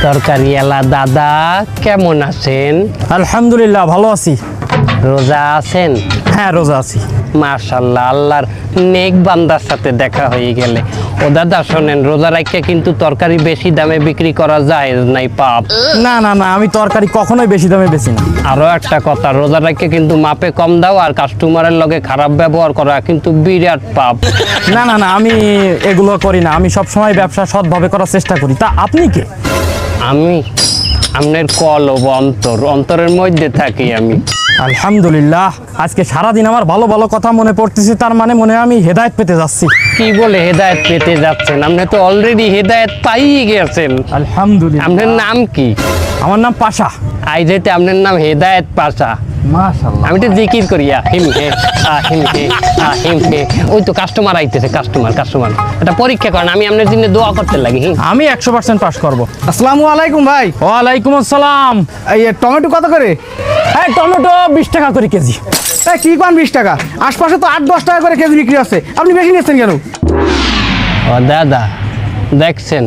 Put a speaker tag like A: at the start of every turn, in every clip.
A: তরকারি এলা দাদা কেমন আছেন?
B: আলহামদুলিল্লাহ ভালো আছি।
A: রোজা আছেন?
B: হ্যাঁ রোজা আছি।
A: মাশাআল্লাহ, আল্লাহর নেক বান্দার সাথে দেখা হয়ে গেলে। ও দাদা শোনেন, রোজা রাখতে কিন্তু তরকারি বেশি দামে বিক্রি করা যায় নাই, পাপ।
B: না না না, আমি তরকারি কখনোই বেশি দামে বেচি না।
A: আরো একটা কথা, রোজা রাখতে কিন্তু মাপে কম দাও আর কাস্টমারের লগে খারাপ ব্যবহার করা কিন্তু বিরাট পাপ।
B: না না না, আমি এগুলো করি না। আমি সব সময় ব্যবসা সৎভাবে করার চেষ্টা করি। তা আপনি কে?
A: আমি আপনার কলব অন্তরের মধ্যে থাকি আমি।
B: আলহামদুলিল্লাহ, আজকে সারাদিন আমার ভালো ভালো কথা মনে পড়তেছে। তার মানে মনে হয় আমি হেদায়েত পেতে যাচ্ছি।
A: কি বলে হেদায়েত পেতে যাচ্ছেন? আপনি তো অলরেডি হেদায়েত পাইয়ে গেছেন।
B: আলহামদুলিল্লাহ।
A: আপনার নাম কি?
B: আমার নাম পাশা।
A: আইজেতে আপনার নাম হেদায়েত পাশা।
B: মাশাআল্লাহ।
A: আমি তো জিকির করি আহিম হে আহিম হে আহিম হে। ওই তো কাস্টমার আইতেছে, কাস্টমার এটা পরীক্ষা করেন, আমি আপনার জন্য দোয়া করতে লাগি।
B: আমি 100% পাস করব।
C: আসসালামু আলাইকুম ভাই।
B: ওয়ালাইকুম আসসালাম।
C: এই টমেটো কত করে?
B: হ্যাঁ, টমেটো 20 টাকা করে কেজি।
C: এই কি কোন 20 টাকা? আশপাশে তো 8-10 টাকা করে কেজি বিক্রি আছে, আপনি বেশি নিচ্ছেন কেন?
A: ও দাদা দেখছেন,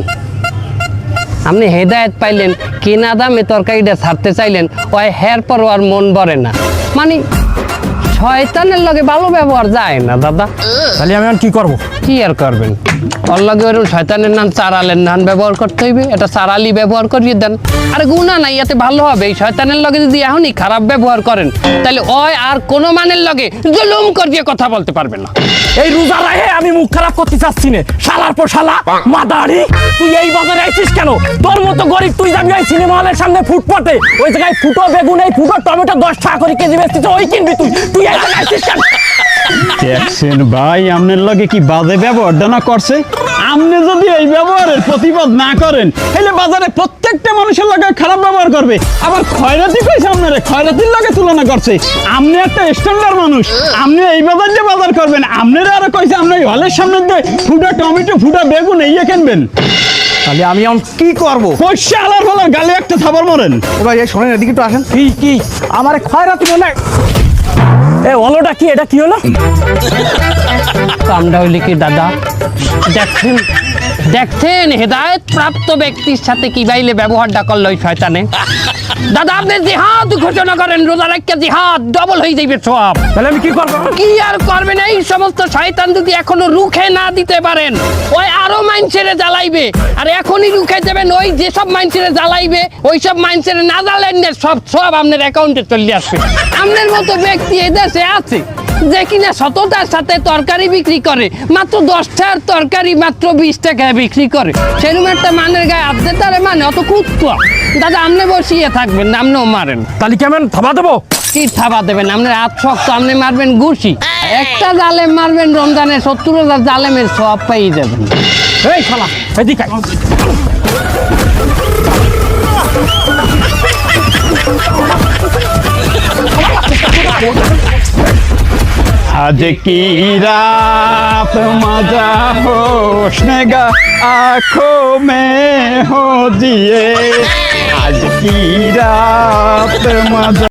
A: আপনি হেদায়েত পাইলেন, কেনা দামে তরকারিটা ছাড়তে চাইলেন, ওই হের পর আর মন ভরে না। মানে শয়তানের লগে ভালো ব্যবহার যায় না দাদা।
B: তাহলে আমি এখন কি করব?
A: কি আর করবেন, ওর লগে ওরকম শয়তানের নাম চারালের নাম ব্যবহার করতে হইবে। এটা চারালি ব্যবহার করিয়ে দেন, আরে গুণা নাই, এতে ভালো হবে। এই শয়তানের লগে যদি এখনই খারাপ ব্যবহার করেন, তাহলে ওই আর কোনো মানের লগে জুলুম করিয়ে কথা বলতে পারবে না।
B: এই রোজা রাহে আমি মুখ খারাপ করতে চাচ্ছি না। শালার পর শালা মাদারি, তুই এই বাজারে আইছিস কেন? তোর মতো গরিব তুই যাবি এই সিনেমা হলের সামনে ফুটপাতে, ওই জায়গায় ফুটো বেগুন, এই ফুটো টমেটো 10 টাকা করে কেজি বেচতিস, ওই কিনবি তুই? তুই এই জায়গায় আইছিস কেন?
D: দেখছেন ভাই, আপনার লগে কি বাজে ব্যবহারটা না করছে? আপনি যদি এই ব্যবহারের প্রতিবাদ না করেন, তাহলে বাজারে প্রত্যেকটা মানুষের লগে খারাপ ব্যবহার করবে। আবার খয়রাতি কইছে আপনারে, খয়রাতির লগে তুলনা করছে। আপনি একটা স্ট্যান্ডার্ড মানুষ, আপনি এই বাজার দিয়ে বাজার করবেন। আপনারা আরো কইছে আপনি হলের সামনে দিয়ে ফুটা টমেটো ফুটা বেগুন এই কিনবেন।
B: তাহলে আমি এখন
C: কি করব?
D: পয়সা আলার হলো গালে একটা থাবার মরেন।
C: ও ভাই এই শোনেন, এদিকে একটু আসেন।
B: কি
C: আমার খয়রাতি মনে
B: এ হলোটা কি? এটা কি হলো?
A: কামটা হইলে কি দাদা? দেখছেন হেদায়েত প্রাপ্ত ব্যক্তির সাথে কি বাইলে ব্যবহারটা করলো ওই শয়তানে। দাদা আপনি জিহাদ ঘোষণা করেন, রোজা রাখতে জিহাদ ডবল হয়ে যাইবে সব।
B: তাহলে আমি কি করব?
A: কি আর করবেন? এই সমস্ত শয়তান যদি এখনো রুখে না দিতে পারেন, ওই আরো মাইনছেড়ে জ্বালাইবে। আর এখনই রুখে দেবেন, ওই যেসব মাইনছেড়ে জ্বালাইবে, ওই সব মাইনছেড়ে না জ্বালেন না, সব আপনার অ্যাকাউন্টে চলে আসবে। আপনার মতো ব্যক্তি এদেশে আছে যে কিনা সততার সাথে তরকারি বিক্রি করে, মাত্র 10 টাকার তরকারি মাত্র 20 টাকায় বিক্রি করে। সেরকম একটা মানের গায়ে আপনি তারে মানে অত কুত্তা। দাদা আপনি বসিয়ে থাকবেন, আপনিও মারেন।
B: তাহলে কেমন থাবা দেবো?
A: কি থাবা দেবেন? আপনার হাত শক্ত, আপনি মারবেন ঘুষি। একটা জালেম মারবেন রমজানে 70,000 জালেমের সব পেয়ে যাবেন।
B: এই শালা এদিকে আয়।
D: आज की रात मजा होशनेगा आँखों में हो जिए। आज की रात मजा